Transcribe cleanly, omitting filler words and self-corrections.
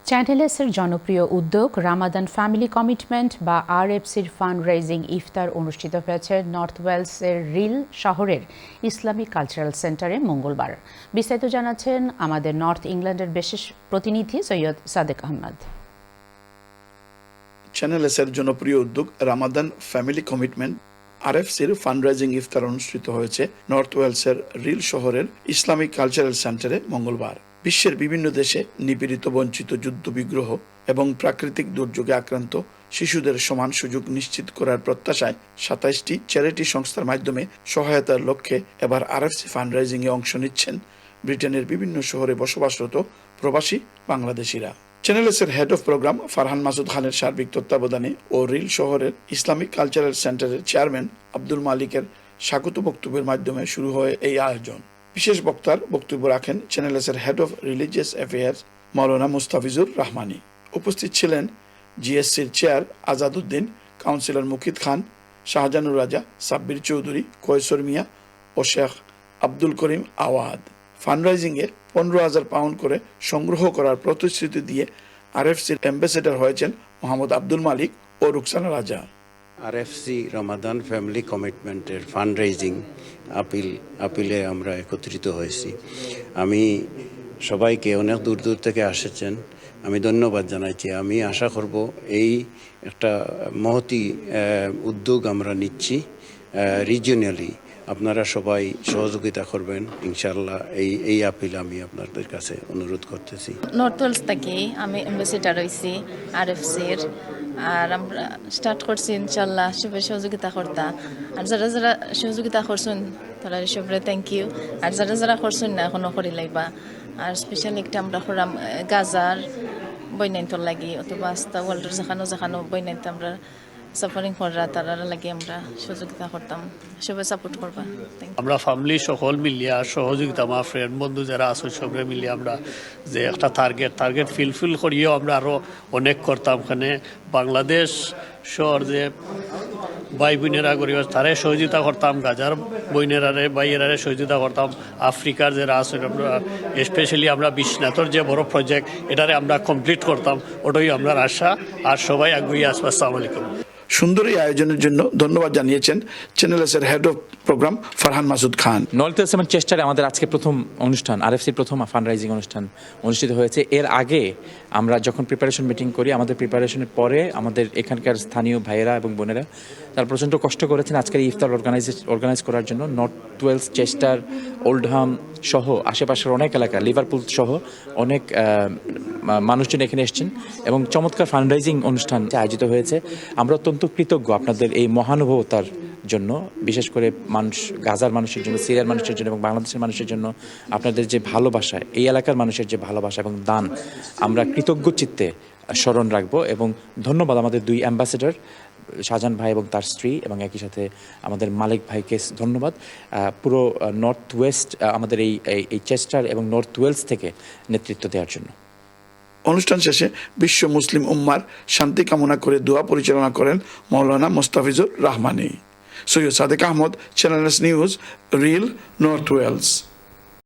চ্যানেলসের জনপ্রিয় উদ্যোগ Ramadan family commitment বা আরএফসির ফান্ড রেইজিং ইফতার অনুষ্ঠিত হয়েছে নর্থ ওয়েলসের রিল শহরের ইসলামিক কালচারাল সেন্টারে মঙ্গলবার। বিস্তারিত জানাচ্ছেন আমাদের নর্থ ইংল্যান্ডের বিশেষ প্রতিনিধি সৈয়দ সাদেক আহমদ। চ্যানেলসের জনপ্রিয় উদ্যোগ রামাদান ফ্যামিলি কমিটমেন্ট আরএফসির ফান্ড রেইজিং ইফতার অনুষ্ঠিত হয়েছে নর্থ ওয়েলসের রিল শহরের ইসলামিক কালচারাল সেন্টারে মঙ্গলবার। বিশ্বের বিভিন্ন দেশে নিপীড়িত, বঞ্চিত, যুদ্ধ বিগ্রহ এবং প্রাকৃতিক দুর্যোগে আক্রান্ত শিশুদের সমান সুযোগ নিশ্চিত করার প্রত্যাশায় ২৭টি চ্যারিটি সংস্থার মাধ্যমে সহায়তার লক্ষ্যে এবার আরএফসি ফান্ড রেইজিং এ অংশ নিচ্ছেন ব্রিটেনের বিভিন্ন শহরে বসবাসরত প্রবাসী বাংলাদেশিরা। চ্যানেলসের head of program Farhan Masud খানের সার্বিক তত্ত্বাবধানে ও রিল শহরের ইসলামিক কালচারাল সেন্টারের চেয়ারম্যান আব্দুল মালিকের স্বাগত বক্তব্যের মাধ্যমে শুরু হয় এই আয়োজন। বিশেষ বক্তার বক্তব্য রাখেন চ্যানেলসের হেড অফ রিলিজিয়াস অ্যাফেয়ার্স মাওলানা মুস্তাফিজুর রহমানী। উপস্থিত ছিলেন জিএসসির চেয়ার আজাদউদ্দিন, কাউন্সিলর মুকিত খান, শাহজানুর রাজা, সাব্বির চৌধুরী, কৈসর মিয়া ও শেখ আব্দুল করিম আওয়াদ। ফান্ড রাইজিংয়ে ১৫,০০০ পাউন্ড করে সংগ্রহ করার প্রতিশ্রুতি দিয়ে আরএফসির অ্যাম্বাসেডর হয়েছেন মোহাম্মদ আব্দুল মালিক ও রুকসানা রাজা। আরএফসি রমাদান ফ্যামিলি কমিটমেন্টের ফান্ড রেইজিং আপিলে আমরা একত্রিত হয়েছি। আমি সবাইকে, অনেক দূর দূর থেকে আসেছেন, আমি ধন্যবাদ জানাইছি। আমি আশা করব এই একটা মহতি উদ্যোগ আমরা নিচ্ছি রিজিওনালি। আপনারা সবাই সহযোগিতা করবেন ইনশাআল্লাহ। এই আপিল আমি আপনাদের কাছে অনুরোধ করতেছি। নর্থ ওয়েলস থেকে আমি অ্যাম্বাসেডর হয়েছি আরএফসির, আর আমরা স্টার্ট করছি ইনশাল্লাহ সবাই সহযোগিতা করতা। আর যারা যারা সহযোগিতা করছেন তারা সবরে থ্যাংক ইউ। আর যারা যারা করছেন না এখনও করি লাগবা। আর স্পেশালি একটা আমরা করাম গাজার বৈনাইন্তর লাগি, অথবা আস্তা ওয়ার্ল্ডের যেখানো বৈনাইন্ত আমরা সাফারিং করা তারা লাগে আমরা সহযোগিতা করতাম। সবাই সাপোর্ট করবা। আমরা ফ্যামিলি সকল মিলিয়া সহযোগিতা, আমার ফ্রেন্ড বন্ধু যারা আছে সবরে মিলিয়ে আমরা যে একটা টার্গেট ফিল করিয়েও আমরা আরও অনেক করতাম। ওখানে বাংলাদেশ শহর যে ভাই বোনেরা গরিব তারাই সহযোগিতা করতাম, গাজার বইনেরারে ভাইয়েরারে সহযোগিতা করতাম, আফ্রিকার যারা আছে আমরা স্পেশালি আমরা বিশ্বনাথর যে বড় প্রজেক্ট এটারে আমরা কমপ্লিট করতাম। ওটাই আমরা আশা। আর সবাই আগুয়ে আসবে। আসসালামু আলাইকুম। সুন্দর এই আয়োজনের জন্য ধন্যবাদ জানিয়েছেন চ্যানেলসের head of program Farhan Masud Khan. North Wales চেষ্টারে আমাদের আজকে প্রথম অনুষ্ঠান, আরএফসির প্রথম ফান্ড রাইজিং অনুষ্ঠান অনুষ্ঠিত হয়েছে। এর আগে আমরা যখন প্রিপারেশন মিটিং করি, আমাদের প্রিপারেশনের পরে আমাদের এখানকার স্থানীয় ভাইয়েরা এবং বোনেরা তারা প্রচণ্ড কষ্ট করেছেন আজকের ইফতার অর্গানাইজ করার জন্য। নর্থ ওয়েলস, চেস্টার, ওল্ডহাম সহ আশেপাশের অনেক এলাকা, লিভারপুল সহ অনেক মানুষজন এখানে এসেছেন এবং চমৎকার ফান্ড রাইজিং অনুষ্ঠান আয়োজিত হয়েছে। আমরা অত্যন্ত কৃতজ্ঞ আপনাদের এই মহানুভবতার জন্য, বিশেষ করে গাজার মানুষের জন্য, সিরিয়ার মানুষের জন্য এবং বাংলাদেশের মানুষের জন্য আপনাদের যে ভালোবাসা, এই এলাকার মানুষের যে ভালোবাসা এবং দান আমরা কৃতজ্ঞ চিত্তে স্মরণ রাখবো। এবং ধন্যবাদ আমাদের দুই অ্যাম্বাসেডর শাহজাহান ভাই এবং তার স্ত্রী, এবং একই সাথে আমাদের মালিক ভাইকে ধন্যবাদ। পুরো নর্থ ওয়েস্ট আমাদের এই চেস্টার এবং নর্থ ওয়েলস থেকে নেতৃত্ব দেওয়ার জন্য। অনুষ্ঠান শেষে বিশ্ব মুসলিম উম্মার শান্তি কামনা করে দোয়া পরিচালনা করেন Maulana Mustafizur Rahmani. Syed Sadek Ahmed, Channels news, Rhyl, north Wales.